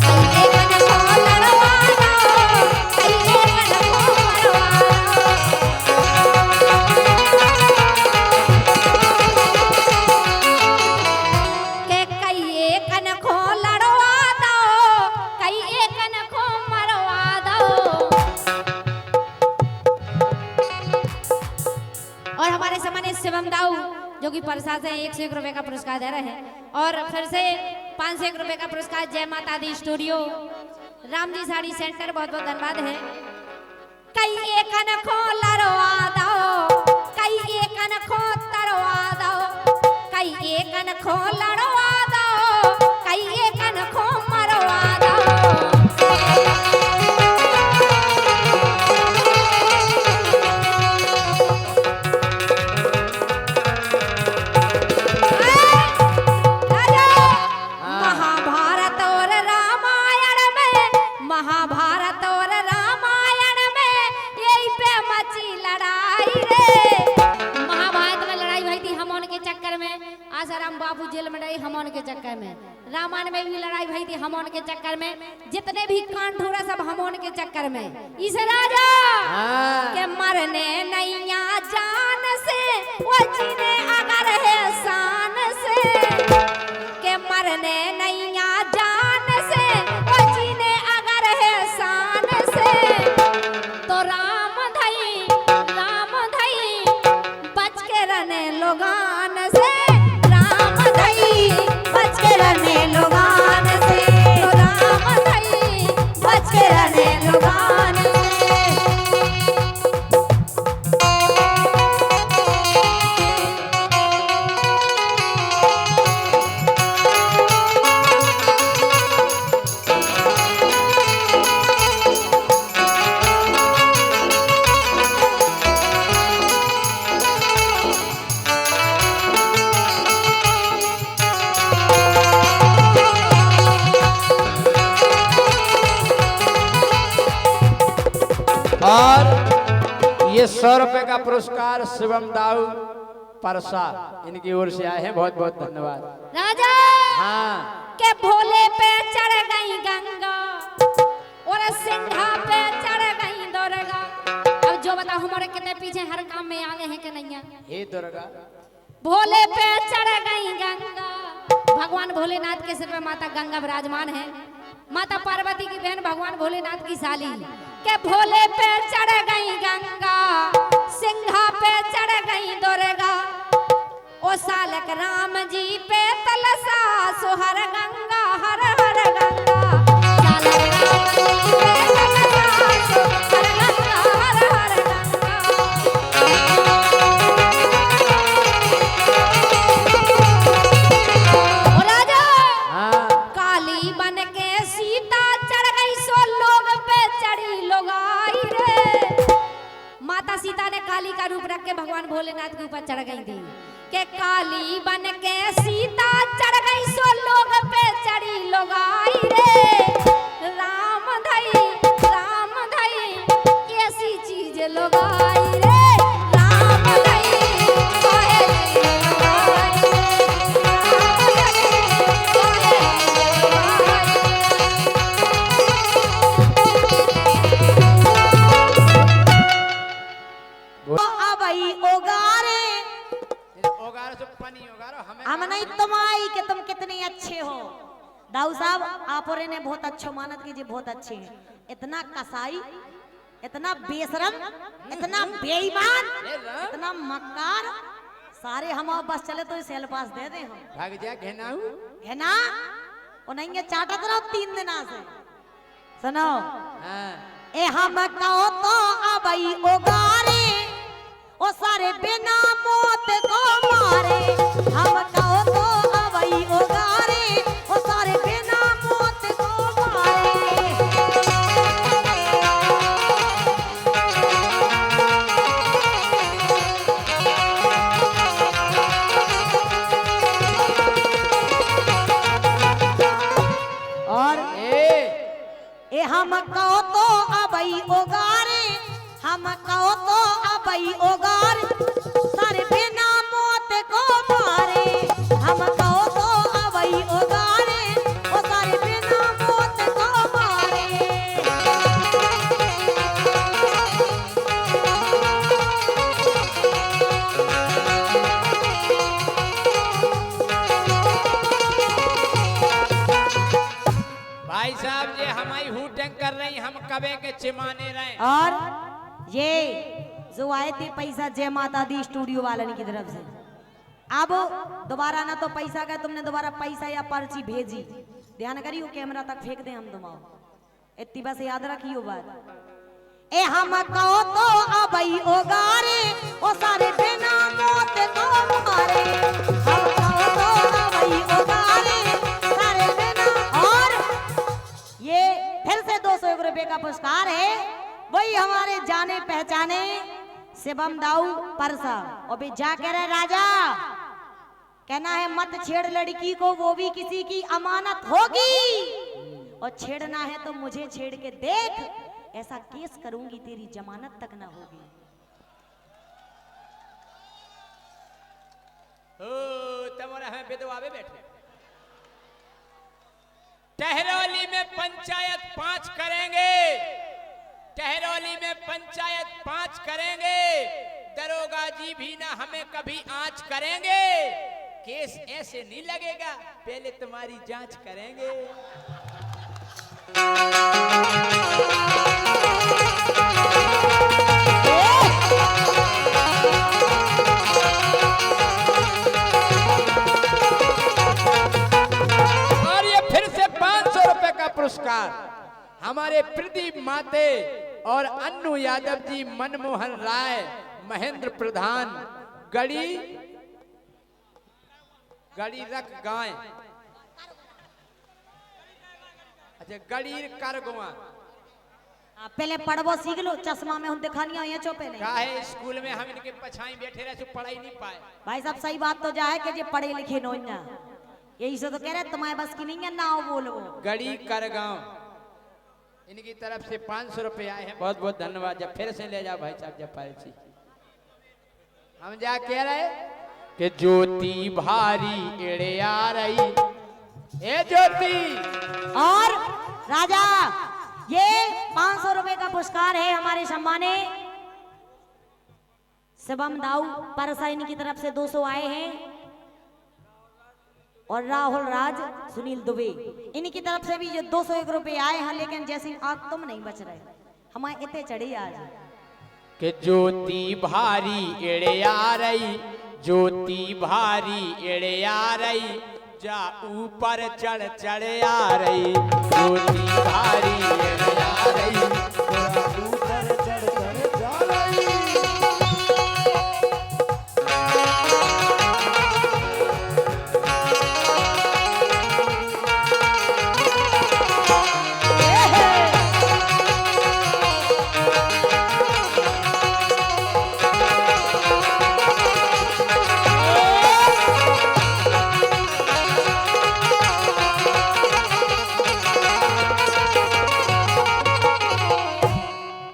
कई एक अनखो लड़वा दो। कई एक अनखो मरवा दो। के कई एक अनखो लड़वा दो। कई एक अनखो मरवा दो। और हमारे सामने शिवम दाऊ जो कि प्रसाद से 101 रुपए का पुरस्कार दे रहे हैं। और फिर से 501 रुपए का पुरस्कार जय माता दी स्टूडियो राम जी साड़ी सेंटर बहुत बहुत धन्यवाद है। कई एक अनखो लड़वा दो। कई एक अनखो तरवा दो। कई एक अनखो लड़वा दो। कई एक अनखो मरवा दो। महाभारत और रामायण में महाभारत और रामायण में यही पे मची लड़ाई रे। महाभारत में लड़ाई हुई थी हमोन के चक्कर में। आसाराम बाबू जेल में रही हमोन के चक्कर में। रामायण में भी लड़ाई हुई थी हमोन के चक्कर में। जितने भी कांड हो रहा सब हमोन के चक्कर में। इस राजा के मरने नैया जान से वो जीने अगर है शान से। के मरने नैया जान से वो जीने अगर है शान से। तो राम धई बच के रहने लोगान से। राम धई बच के रहने लोगान से। तो राम धई बच के रहने लोगान से। और ये 100 रुपए का पुरस्कार शिवम दाऊ परसा इनकी ओर से आए हैं। बहुत बहुत धन्यवाद। राजा हाँ के भोले पे चढ़ गई गंगा और सिंघा पे चढ़ गई दुर्गा। अब जो बताओ हमारे कितने पीछे हर काम में आगे हैं कि नहीं है। हे दुर्गा भोले पे चढ़ गई गंगा। भगवान भोलेनाथ के सिर पे माता गंगा विराजमान है। माता पार्वती की बहन भगवान भोलेनाथ की साली के भोले पे चढ़ गई गंगा। सिंघा पे चढ़ गई दुर्गा। ओ सालक राम जी पे तलसा सुहर गंगा हर हर गंगा। सालक राम जी पे तलसा सुहर गंगा हर हर गंगा। ओ राजा काली बन के सीता चढ़ गई सो लोग पे चढ़ी लोग आई रे। माता सीता ने काली का रूप रख के भगवान भोलेनाथ के ऊपर चढ़ गई थी। के काली बन के सीता चढ़ गई सो लोग पे चढ़ी लोग आई रे। राम धई ऐसी चीज लोग आई रे। राम धई ऐसी चीज लोग आई रे। अबई ओगारे ओगारो से पानी ओगारो हमें हम नहीं तुम आई कि तुम कितने अच्छे हो। दाऊ साहब आप और ने बहुत अच्छो मानत कीजिए बहुत अच्छे हैं। इतना कसाई इतना बेशरम, इतना बेईमान, ए राम। इतना मक्कार। सारे हम और बस चले तो सेल पास दे दे हम। भाग जा घेनाऊ। है ना? वो नहीं है चाटा तो 3 दिन से। सुनो। हाँ। ए हम कहो तो अबई ओगारे, ओ सारे बिना मौत को मारे। हम कहो तो अबई ओगारे, ओ सारे बिना मौत को मारे। और ए हम कहो तो अबई ओगारे, हम कहो तो अबई ओगार, सारे बिना मौत को मारे। हम कहो तो अबई ओगारे, ओ सारे बिना मौत को मारे। भाई साहब ये हमारी हुटंग कर रही, हम कबे के चिमाने रहे। और ये जो आए थे पैसा जय माता दी स्टूडियो वालन की तरफ से, अब दोबारा ना तो पैसा का तुमने दोबारा पैसा या पर्ची भेजी, ध्यान करियो कैमरा तक फेंक दे हम तुम्हारा, इतनी बस याद रखियो बात। ए हम कहो तो अबई ओगारे, ओ सारे बिना मौत को मारे। हम कहो तो अबई ओगारे, सारे बिना। और ये फिर से 201 रुपए का पुरस्कार है, वही हमारे जाने पहचाने शिवम दाऊ परसा। और भी जा कह रहे राजा, कहना है मत छेड़ लड़की को, वो भी किसी की अमानत होगी, और छेड़ना है तो मुझे छेड़ के देख, ऐसा केस करूंगी तेरी जमानत तक ना होगी। ओ तुम्हारा है बेदवावे बैठे। टहरौली में पंचायत 5 करेंगे, टहरौली में पंचायत 5 करेंगे, दरोगा जी भी ना हमें कभी आंच करेंगे। केस ऐसे नहीं लगेगा, पहले तुम्हारी जांच करेंगे। और ये फिर से 500 रुपए का पुरस्कार हमारे प्रदीप माते और अन्नू यादव जी, मनमोहन राय, महेंद्र प्रधान, गड़ी रख गाय, अच्छा गड़ी कर गुआ। पहले पढ़वो सीख लो, चश्मा में हम दिखानिया ये चो पहले। काहे स्कूल में हम इनके पछाई बैठे रहे, पढ़ाई नहीं पाए। भाई साहब सही बात तो जाए कि जे पढ़े लिखे नो ना, यही से तो कह रहे तुम्हारे बस की नहीं है ना आओ बोलो। गड़ी कर गांव इनकी तरफ से 500 रुपए आए हैं, बहुत बहुत धन्यवाद। जब फिर से ले जाओ भाई साहब जब पर्ची। हम जा कह रहे कि ज्योति भारी एड़े आ रही, ए ज्योति। और राजा ये 500 रुपए का पुरस्कार है हमारे सम्माने शिवम दाऊ परसाइन की तरफ से 200 आए हैं, और राहुल राज, सुनील दुबे इनकी तरफ से भी जो 201 रुपए आए हैं। लेकिन जैसे आप तुम नहीं बच रहे, हमारे इतने चढ़े आज कि ज्योति भारी एड़े आ रही, ज्योति भारी एड़े आ रही, जा ऊपर चढ़ चढ़ आ रही, ज्योति भारी एड़े आ रही, ऊपर चढ़ चढ़ जा रही।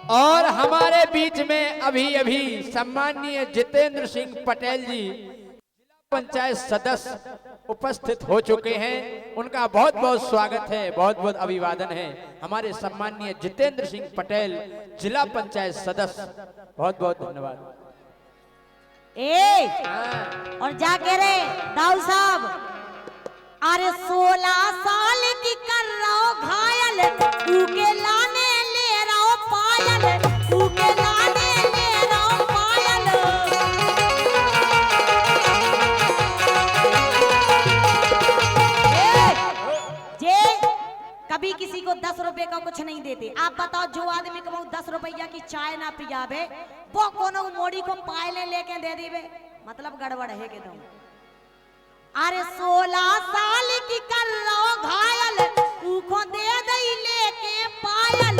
और हमारे बीच में अभी अभी सम्माननीय जितेंद्र सिंह पटेल जी जिला पंचायत सदस्य उपस्थित हो चुके हैं। उनका बहुत बहुत स्वागत है, बहुत बहुत अभिवादन है। हमारे सम्माननीय जितेंद्र सिंह पटेल जिला पंचायत सदस्य, बहुत बहुत धन्यवाद। और जा कह रहे दाऊ साहब, अरे 16 साल की कर रहा हो घायल, ऊके लाने ले रहा हो पायल, अब बताओ जो आदमी को 10 रुपया की चाय ना पियावे वो कोनो मोड़ी को पायले लेके दे दीवे, मतलब गड़बड़ है के तुम। अरे 16 साल की कर लो घायल ऊखो दे दई लेके पायल,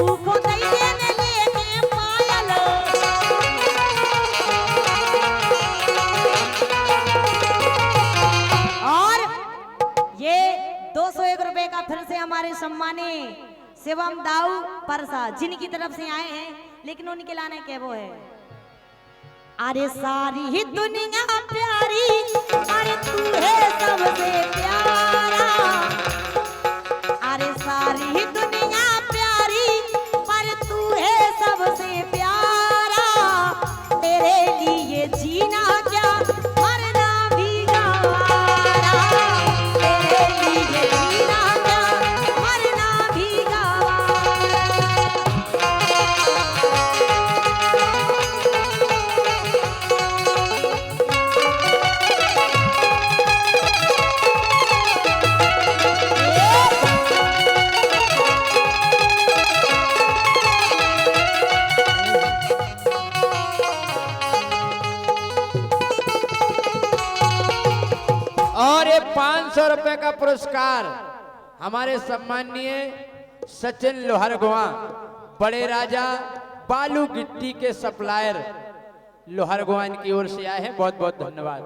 ऊखो दई देने लेके पायल। और ये 201 रुपए का फिर से हमारे सम्मानीय शिवम दाऊ परसा जिनकी तरफ से आए हैं, लेकिन उनके लाने के वो है। अरे सारी ही दुनिया प्यारी, अरे तू है सबसे प्यारा। अरे सारी ही दुनिया प्यारी, पर तू है सबसे प्यारा। तेरे लिए जीना क्या मरना भी गवारा, तेरे लिए जीना क्या मरना भी गवारा। और ये 500 रुपए का पुरस्कार हमारे सम्मानीय सचिन लोहरगुआ बड़े राजा बालू गिट्टी के सप्लायर लोहरगुआ की ओर से आए हैं, बहुत बहुत धन्यवाद।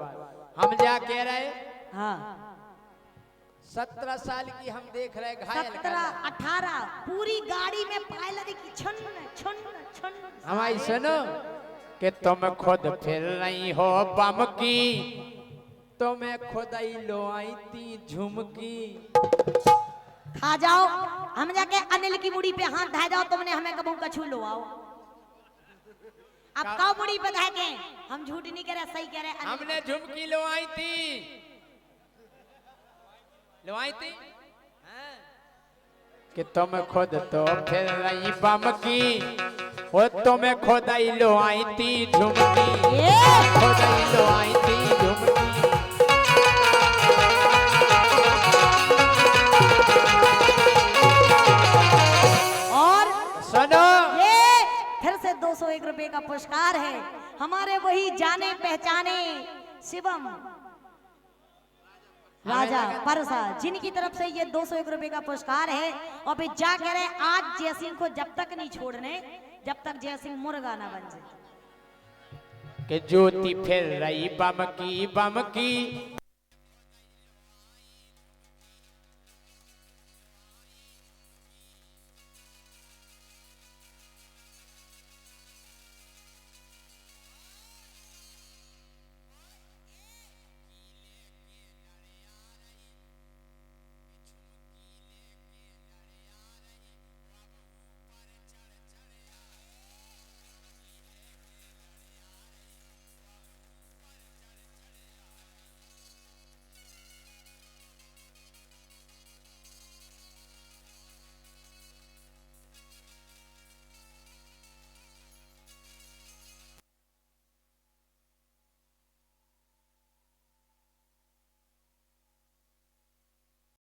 हम क्या कह रहे, हाँ 17 साल की हम देख रहे घायल 17-18 पूरी गाड़ी में पायलट की छन छन छन। हमारी सुनो कि तुम खुद फिर रही हो बम की, तुम्हें खुद ही लो आई थी झुमकी। खा जाओ, हम जाके अनिल की मुड़ी पे हाथ धा जाओ, तुमने हमें कबू कछू लो आओ। अब कब मुड़ी पे धा के हम झूठ नहीं कह रहे, सही कह रहे। हमने झुमकी लो आई थी, लो आई थी हाँ। कि तुम खुद तो फिर रही बम की, वो तुम्हें खुद ही लो आई थी झुमकी, खुद ही लो आई थी झुमकी। और सुनो ये फिर से 201 रुपए का पुरस्कार है हमारे वही जाने पहचाने शिवम राजा परसा जिनकी तरफ से ये 201 रुपए का पुरस्कार है। और फिर जा कह रहे आज जयसिंह को जब तक नहीं छोड़ने जब तक जयसिंह मुर्गा ना बन जाए। कि ज्योति फिर रही बम की